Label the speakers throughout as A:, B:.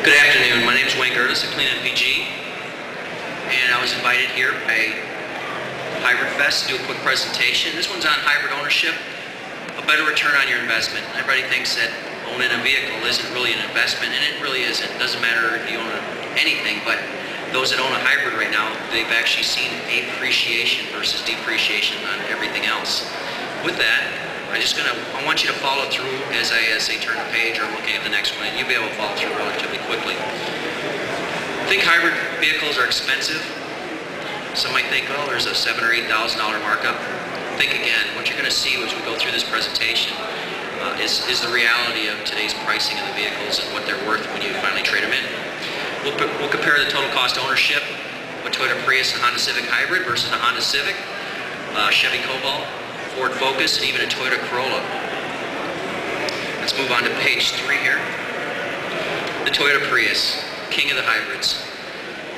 A: Good afternoon. My name is Wayne Gertis at Clean MPG, and I was invited here by Hybridfest to do a quick presentation. This one's on hybrid ownership, a better return on your investment. Everybody thinks that owning a vehicle isn't really an investment, and it really isn't. It doesn't matter if you own anything, but those that own a hybrid right now, they've actually seen appreciation versus depreciation on everything else. With that, I want you to follow through as I turn the page or I'm looking at the next one, and you'll be able to follow through relatively quickly. Think hybrid vehicles are expensive. Some might think, oh, there's a $7,000 or $8,000 markup. Think again. What you're going to see as we go through this presentation is the reality of today's pricing of the vehicles and what they're worth when you finally trade them in. We'll compare the total cost of ownership with Toyota Prius and Honda Civic Hybrid versus a Honda Civic, Chevy Cobalt, Ford Focus, and even a Toyota Corolla. Let's move on to page 3 here. The Toyota Prius, king of the hybrids,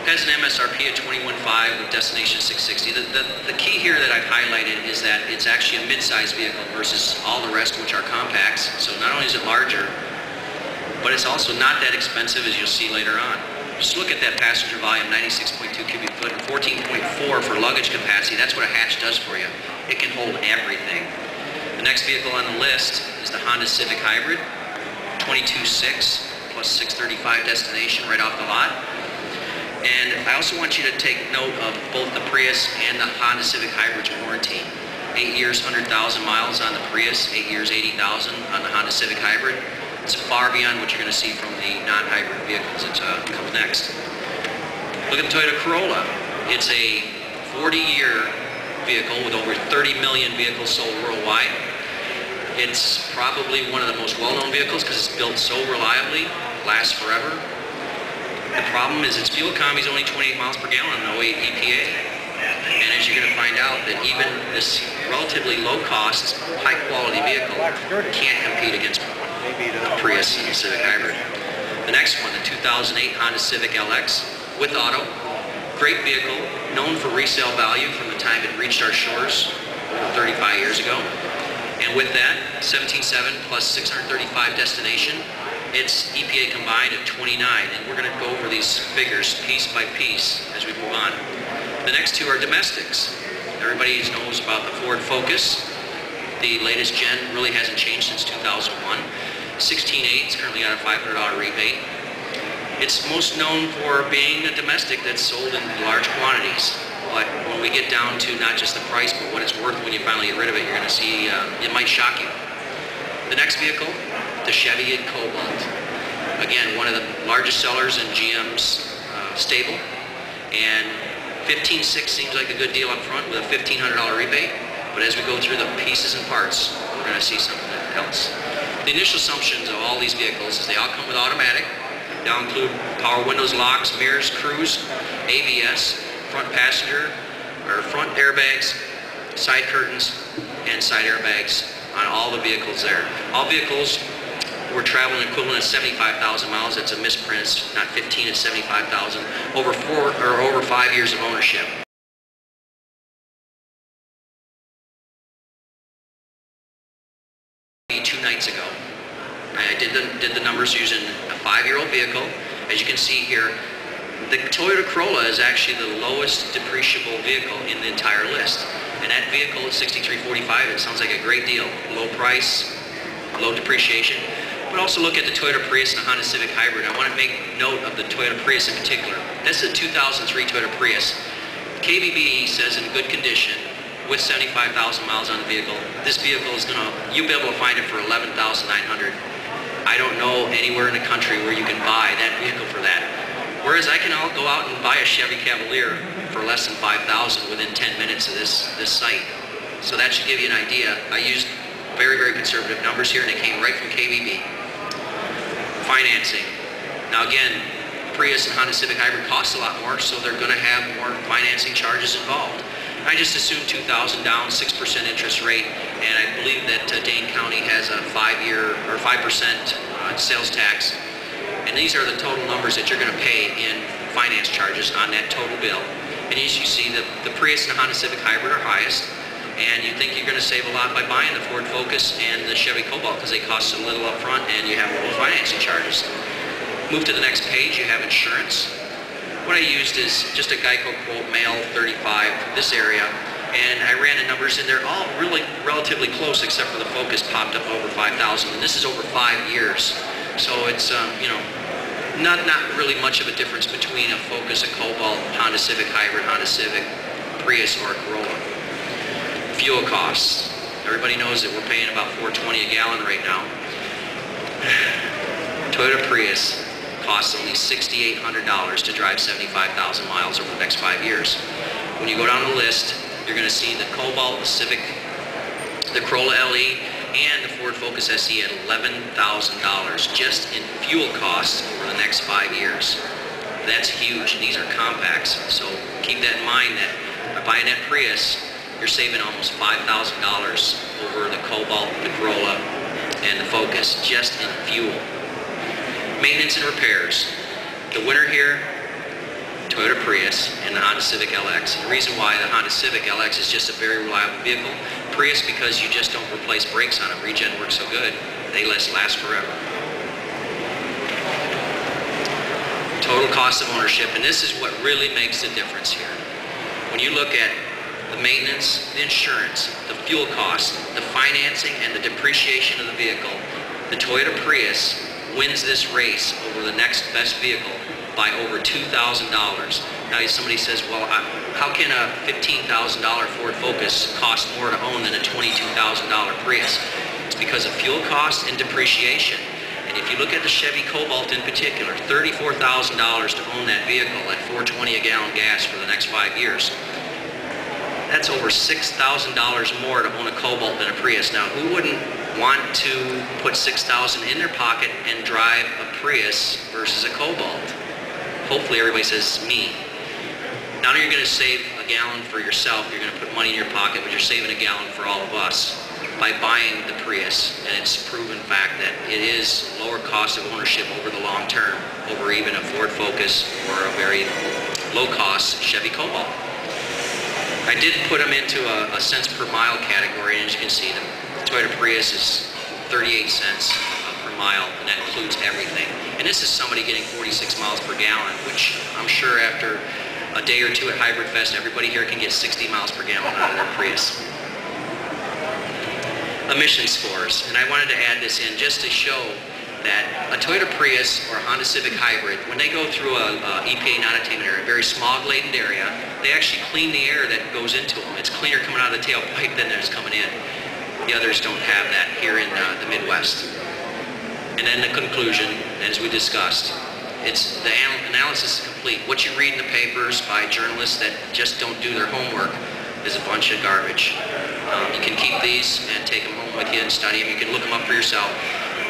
A: has an MSRP of $21,500 with destination 660. The key here that I've highlighted is that it's actually a mid-size vehicle versus all the rest, which are compacts. So not only is it larger, but it's also not that expensive, as you'll see later on. Just look at that passenger volume, 96.2 cubic foot and 14.4 for luggage capacity. That's what a hatch does for you. It can hold everything. The next vehicle on the list is the Honda Civic Hybrid, 22.6 plus 635 destination right off the lot. And I also want you to take note of both the Prius and the Honda Civic Hybrid's warranty. 8 years, 100,000 miles on the Prius, 8 years, 80,000 on the Honda Civic Hybrid. It's far beyond what you're going to see from the non-hybrid vehicles that comes next. Look at the Toyota Corolla. It's a 40-year vehicle with over 30 million vehicles sold worldwide. It's probably one of the most well-known vehicles because it's built so reliably, lasts forever. The problem is its fuel economy is only 28 miles per gallon, no EPA. And as you're going to find out, that even this relatively low-cost, high-quality vehicle can't compete against the Prius and the Civic Hybrid. The next one, the 2008 Honda Civic LX with auto. Great vehicle, known for resale value from the time it reached our shores over 35 years ago. And with that, 17.7 plus 635 destination, it's EPA combined of 29. And we're going to go over these figures piece by piece as we move on. The next two are domestics. Everybody knows about the Ford Focus. The latest gen really hasn't changed since 2001. 16.8, it's currently got a $500 rebate. It's most known for being a domestic that's sold in large quantities. But when we get down to not just the price, but what it's worth when you finally get rid of it, you're going to see it might shock you. The next vehicle, the Chevy Cobalt. Again, one of the largest sellers in GM's stable. And 15.6 seems like a good deal up front with a $1,500 rebate. But as we go through the pieces and parts, we're going to see something else. The initial assumptions of all these vehicles is they all come with automatic. They all include power windows, locks, mirrors, cruise, ABS, front passenger, or front airbags, side curtains, and side airbags on all the vehicles there. All vehicles were traveling equivalent of 75,000 miles. That's a misprint. It's not 15, it's 75,000. Over 5 years of ownership. 2 nights ago. I did the numbers using a 5-year-old vehicle. As you can see here, the Toyota Corolla is actually the lowest depreciable vehicle in the entire list. And that vehicle is $63,450. It sounds like a great deal. Low price, low depreciation. But also look at the Toyota Prius and the Honda Civic Hybrid. I want to make note of the Toyota Prius in particular. This is a 2003 Toyota Prius. KBB says in good condition, with 75,000 miles on the vehicle. This vehicle is you'll be able to find it for $11,900. I don't know anywhere in the country where you can buy that vehicle for that. Whereas I can go out and buy a Chevy Cavalier for less than $5,000 within 10 minutes of this site. So that should give you an idea. I used very, very conservative numbers here, and they came right from KBB. Financing. Now again, Prius and Honda Civic Hybrid cost a lot more, so they're going to have more financing charges involved. I just assumed $2,000 down, 6% interest rate, and I believe that Dane County has a 5-year or 5% sales tax. And these are the total numbers that you're going to pay in finance charges on that total bill. And as you see, the Prius and the Honda Civic Hybrid are highest, and you think you're going to save a lot by buying the Ford Focus and the Chevy Cobalt because they cost a little up front and you have low financing charges. Move to the next page, you have insurance. What I used is just a Geico quote, male 35, this area, and I ran the numbers in there, all really relatively close except for the Focus popped up over 5,000, and this is over 5 years. So it's, you know, not really much of a difference between a Focus, a Cobalt, Honda Civic Hybrid, Honda Civic, Prius, or a Corolla. Fuel costs. Everybody knows that we're paying about $4.20 a gallon right now. Toyota Prius costs only $6,800 to drive 75,000 miles over the next 5 years. When you go down the list, you're going to see the Cobalt, the Civic, the Corolla LE, and the Ford Focus SE at $11,000 just in fuel costs over the next 5 years. That's huge, and these are compacts. So keep that in mind that by buying that Prius, you're saving almost $5,000 over the Cobalt, the Corolla, and the Focus just in fuel. Maintenance and repairs. The winner here, Toyota Prius and the Honda Civic LX. The reason why the Honda Civic LX is just a very reliable vehicle. Prius, because you just don't replace brakes on them. Regen works so good, they last forever. Total cost of ownership, and this is what really makes the difference here. When you look at the maintenance, the insurance, the fuel costs, the financing, and the depreciation of the vehicle, the Toyota Prius wins this race over the next best vehicle by over $2,000. Now somebody says, well, how can a $15,000 Ford Focus cost more to own than a $22,000 Prius? It's because of fuel cost and depreciation. And if you look at the Chevy Cobalt in particular, $34,000 to own that vehicle at $4.20 a gallon gas for the next 5 years. That's over $6,000 more to own a Cobalt than a Prius. Now, who wouldn't want to put $6,000 in their pocket and drive a Prius versus a Cobalt? Hopefully everybody says me. Not only are you going to save a gallon for yourself, you're going to put money in your pocket, but you're saving a gallon for all of us by buying the Prius. And it's proven fact that it is lower cost of ownership over the long term, over even a Ford Focus or a very low cost Chevy Cobalt. I did put them into a cents per mile category, and as you can see, the Toyota Prius is 38 cents per mile, and that includes everything. And this is somebody getting 46 miles per gallon, which I'm sure after a day or two at Hybridfest, everybody here can get 60 miles per gallon out of their Prius. Emission scores, and I wanted to add this in just to show that a Toyota Prius or a Honda Civic Hybrid, when they go through a EPA non-attainment area, a very smog-laden area, they actually clean the air that goes into them. It's cleaner coming out of the tailpipe than it's coming in. The others don't have that here in the Midwest. And then the conclusion, as we discussed, it's the analysis is complete. What you read in the papers by journalists that just don't do their homework is a bunch of garbage. You can keep these and take them home with you and study them. You can look them up for yourself.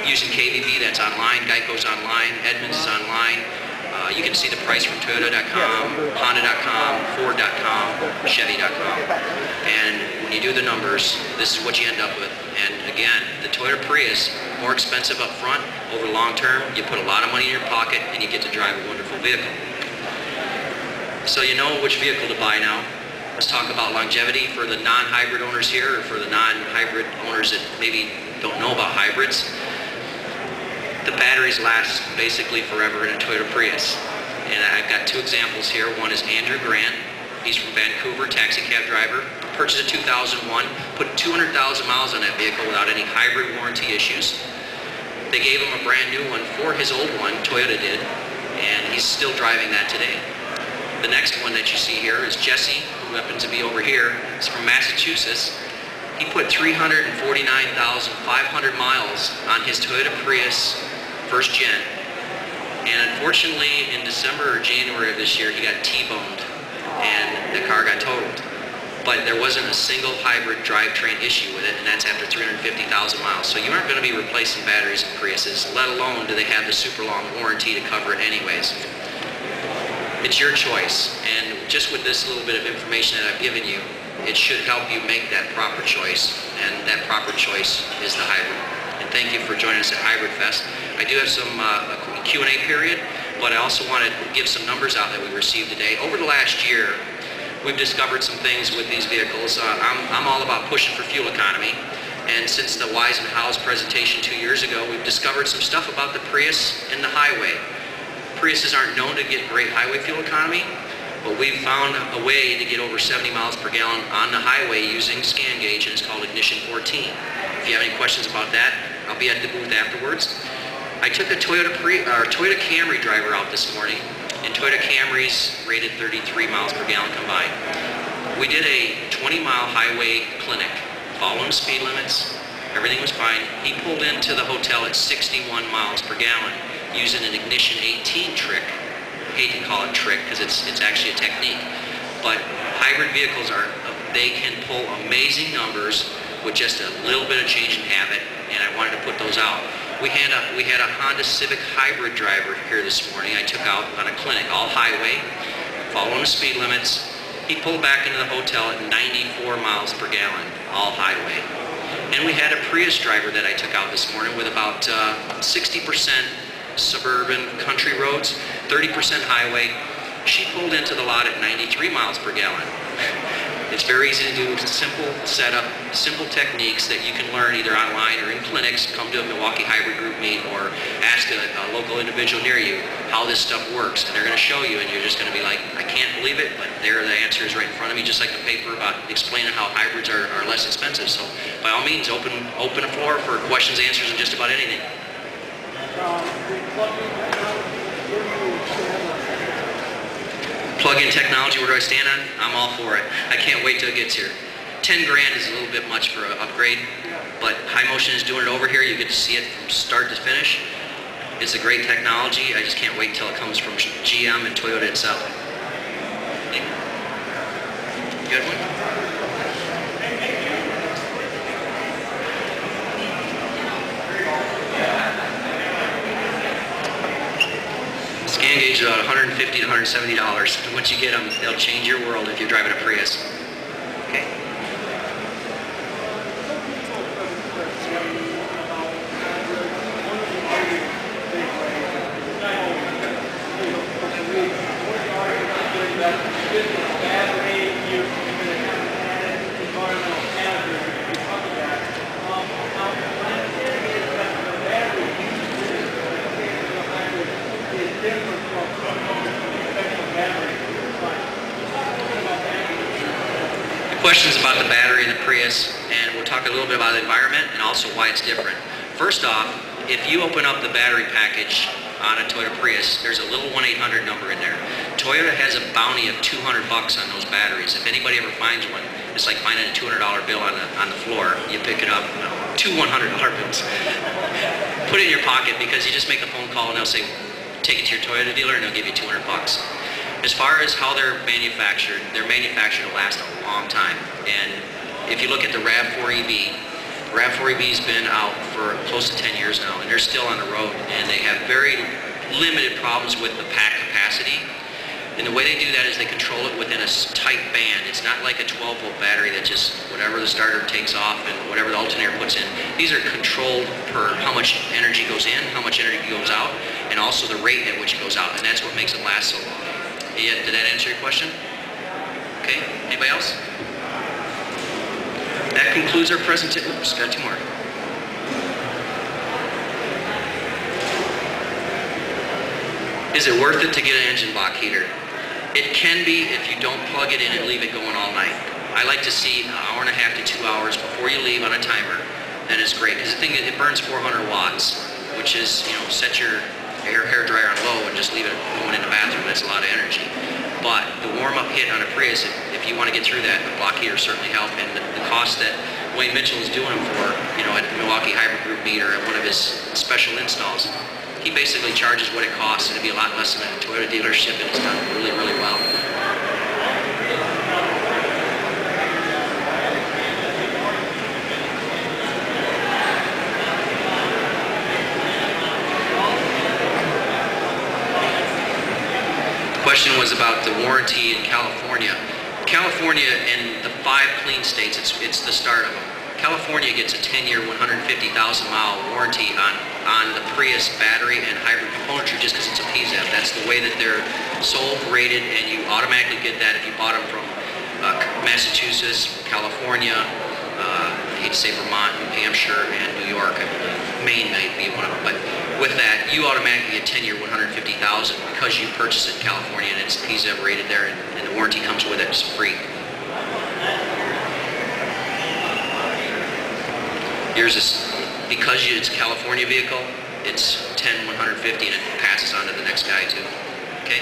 A: Using KVB, that's online, Geico's online, Edmunds is online. You can see the price from Toyota.com, Honda.com, Ford.com, Chevy.com. And when you do the numbers, this is what you end up with. And again, the Toyota Prius, more expensive up front, over long term, you put a lot of money in your pocket and you get to drive a wonderful vehicle. So you know which vehicle to buy now. Let's talk about longevity for the non-hybrid owners here, or for the non-hybrid owners that maybe don't know about hybrids. The batteries last basically forever in a Toyota Prius. And I've got two examples here. One is Andrew Grant. He's from Vancouver, taxi cab driver. Purchased a 2001, put 200,000 miles on that vehicle without any hybrid warranty issues. They gave him a brand new one for his old one, Toyota did, and he's still driving that today. The next one that you see here is Jesse, who happens to be over here. He's from Massachusetts. He put 349,500 miles on his Toyota Prius first gen, and unfortunately in December or January of this year he got T-boned and the car got totaled. But there wasn't a single hybrid drivetrain issue with it, and that's after 350,000 miles. So you aren't going to be replacing batteries in Priuses, let alone do they have the super long warranty to cover it anyways. It's your choice, and just with this little bit of information that I've given you, it should help you make that proper choice, and that proper choice is the hybrid. And thank you for joining us at Hybridfest. I do have some Q&A period, but I also want to give some numbers out that we received today. Over the last year, we've discovered some things with these vehicles. I'm all about pushing for fuel economy, and since the Whys and Hows presentation 2 years ago, we've discovered some stuff about the Prius and the highway. Priuses aren't known to get great highway fuel economy, but we've found a way to get over 70 miles per gallon on the highway using scan gauge, and it's called Ignition 14. If you have any questions about that, I'll be at the booth afterwards. I took a Toyota Camry driver out this morning, and Toyota Camrys rated 33 miles per gallon combined. We did a 20-mile highway clinic, following speed limits. Everything was fine. He pulled into the hotel at 61 miles per gallon using an Ignition 18 trick. I hate to call it trick because it's actually a technique. But hybrid vehicles they can pull amazing numbers with just a little bit of change in habit, and I wanted to put those out. We had a Honda Civic hybrid driver here this morning. I took out on a clinic, all highway, following the speed limits. He pulled back into the hotel at 94 miles per gallon, all highway. And we had a Prius driver that I took out this morning with about 60% suburban country roads, 30% highway. She pulled into the lot at 93 miles per gallon. It's very easy to do. It's a simple setup, simple techniques that you can learn either online or in clinics. Come to a Milwaukee Hybrid Group meet or ask a local individual near you how this stuff works. And they're going to show you, and you're just going to be like, I can't believe it, but there the answer is right in front of me, just like the paper about explaining how hybrids are less expensive. So by all means, open the floor for questions, answers, and just about anything. Plug-in technology, where do I stand on? I'm all for it. I can't wait till it gets here. 10 grand is a little bit much for an upgrade, but High Motion is doing it over here. You get to see it from start to finish. It's a great technology. I just can't wait till it comes from GM and Toyota itself. Good one? Scan gauge is about $150 to $170. Once you get them, they'll change your world if you're driving a Prius. Okay. Questions about the battery in the Prius, and we'll talk a little bit about the environment and also why it's different. First off, if you open up the battery package on a Toyota Prius, there's a little 1-800 number in there. Toyota has a bounty of $200 on those batteries. If anybody ever finds one, it's like finding a $200 bill on the floor. You pick it up, two $100 bills. Put it in your pocket, because you just make a phone call and they'll say, take it to your Toyota dealer and they'll give you $200. As far as how they're manufactured to last a long time. And if you look at the RAV4 EV's been out for close to 10 years now, and they're still on the road, and they have very limited problems with the pack capacity. And the way they do that is they control it within a tight band. It's not like a 12-volt battery that just whatever the starter takes off and whatever the alternator puts in. These are controlled per how much energy goes in, how much energy goes out, and also the rate at which it goes out, and that's what makes it last so long. Did that answer your question? Okay, anybody else? That concludes our presentation. Oops, got two more. Is it worth it to get an engine block heater? It can be if you don't plug it in and leave it going all night. I like to see an hour and a half to 2 hours before you leave on a timer. Then it's great, because the thing, it burns 400 watts, which is, set your hair dryer on low and just leave it going in the bathroom. That's a lot of energy. But the warm-up hit on a Prius, if you want to get through that, the block heater certainly help. And the cost that Wayne Mitchell is doing them for, at the Milwaukee Hybrid Group meet or at one of his special installs, he basically charges what it costs, and it'd be a lot less than a Toyota dealership, and it's done really, really well. Question was about the warranty in California. California and the 5 clean states, it's the start of them. California gets a 10-year, 150,000-mile warranty on the Prius battery and hybrid componentry just because it's a PZEB. That's the way that they're sold, rated, and you automatically get that if you bought them from Massachusetts, California, I hate to say Vermont, New Hampshire, and New York, I believe. Maine might be one of them, but with that, you automatically get 10-year 150,000 because you purchased it in California and he's ever rated there, and the warranty comes with it. It's free. Yours is, because it's a California vehicle, it's 10, 150, and it passes on to the next guy too. Okay?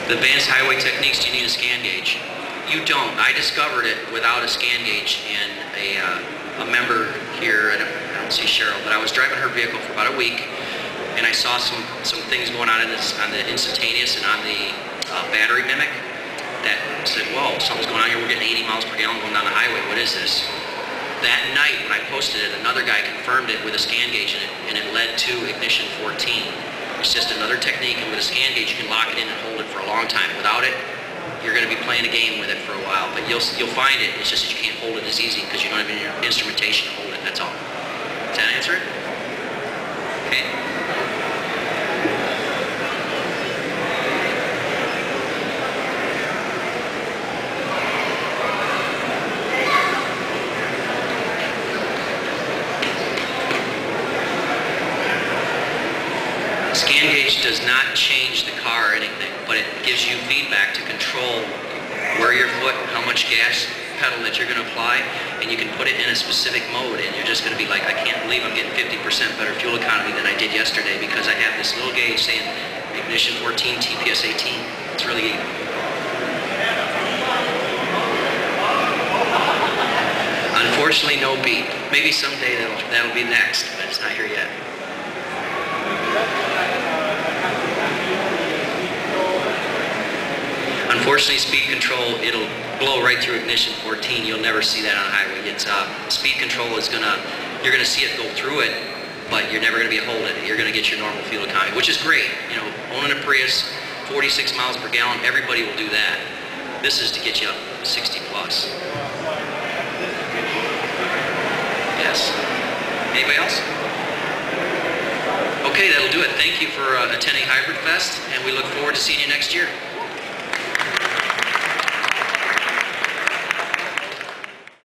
A: The advanced highway techniques, do you need a scan gauge? You don't. I discovered it without a scan gauge, and a member here, I don't see Cheryl, but I was driving her vehicle for about a week, and I saw some things going on on the instantaneous and on the battery mimic that said, whoa, something's going on here, we're getting 80 miles per gallon going down the highway, what is this? That night when I posted it, another guy confirmed it with a scan gauge, and it led to ignition 14. It's just another technique, and with a scan gauge you can lock it in and hold it for a long time. Without it, you're going to be playing a game with it for a while, but you'll find it. It's just that you can't hold it as easy because you don't have any instrumentation to hold it, that's all. Does that answer it? Okay. Scan gauge does not change the car or anything, but it gives you feedback to control where your foot, how much gas pedal that you're going to apply, and you can put it in a specific mode, and you're just going to be like, I can't believe I'm getting 50% better fuel economy than I did yesterday because I have this little gauge saying ignition 14, TPS 18. It's really neat. Unfortunately, no beep. Maybe someday that'll be next, but it's not here yet. Unfortunately, speed control, it'll blow right through ignition 14. You'll never see that on a highway. It's speed control is you're gonna see it go through it, but you're never gonna be holding it. You're gonna get your normal fuel economy, which is great. You know, owning a Prius, 46 miles per gallon, everybody will do that. This is to get you up 60 plus. Yes. Anybody else? Okay, that'll do it. Thank you for attending Hybridfest, and we look forward to seeing you next year.